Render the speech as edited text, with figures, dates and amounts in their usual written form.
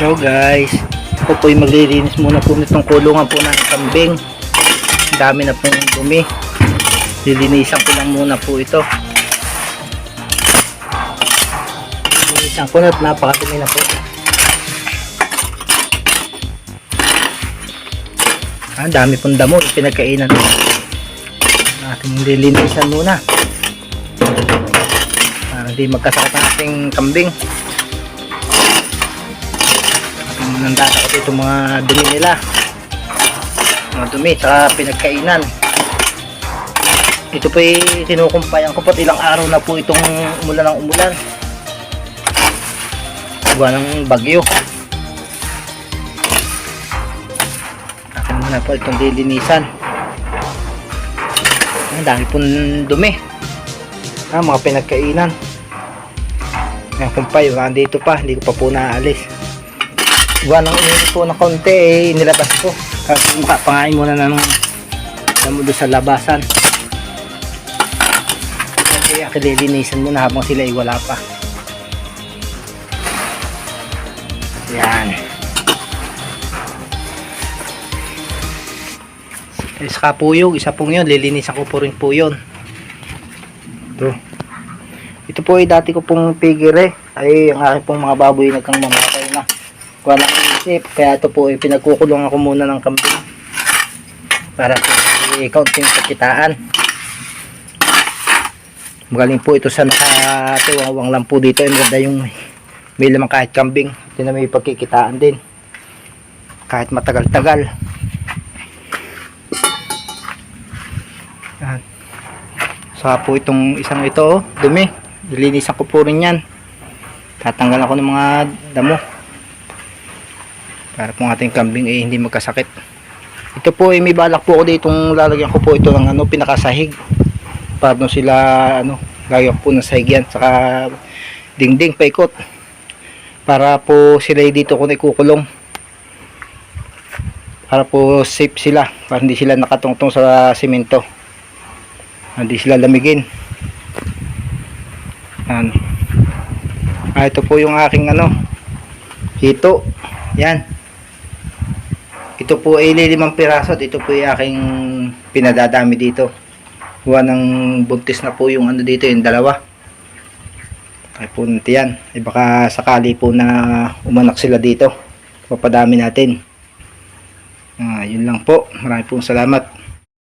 So guys, ako po yung maglilinis muna po nitong kulungan po ng kambing. Ang dami na pong dumi. Lilinisan ko lang muna po ito. Lilinisan ko na at napakadumi na po. Ang dami pong damo pinagkainan. Ating lilinisan muna para hindi magkasakit ang ating kambing. Nandata ko dito mga dumi nila, mga dumi sa pinagkainan. Ito po ay sinukumpayan ko po, ilang araw na po itong umulan ng umulan gawa ng bagyo. Akin muna po itong lilinisan. Ang dami pong dumi, mga pinagkainan. Ang kumpay dito pa, hindi ko pa po naaalis. Gawa ng init po na konti nilabas ko kasi makapangain muna ng damo doon sa labasan. Kaya kililinisan muna habang sila ay wala pa. Yan. Saka po yung isa pong yun, lilinisan ko po rin po yun. Ito po ay dati ko pong pigire, ay ang aking pong mga baboy nagkang mamatay na. Walang isip, kaya ito po ay pinagkukulong ako muna ng kambing para po i-counting kakitaan. Magaling po ito sa nakatiwang lang po dito. Maganda yung may lamang kahit kambing, ito na may pagkikitaan din kahit matagal-tagal. Saka po itong isang ito, dumi, nilinisan ko po rin yan. Tatanggal ako ng mga damo para po ating kambing ay hindi magkasakit. Ito po ay may balak po ako ditong lalagyan ko po ito ng pinakasahig para doon sila lagyan ko po ng sahig yan, saka dingding paikot para po sila dito kung ikukulong para po safe sila, para hindi sila nakatungtong sa simento, hindi sila lamigin. Ito po yung aking hito. Yan. Ito po ay 5 piraso at ito po ay aking pinadadami dito. Huwa ng buntis na po yung dito, yung dalawa. Ay po yan. Ay baka sakali po na umanak sila dito. Papadami natin. Yun lang po. Maraming pong salamat.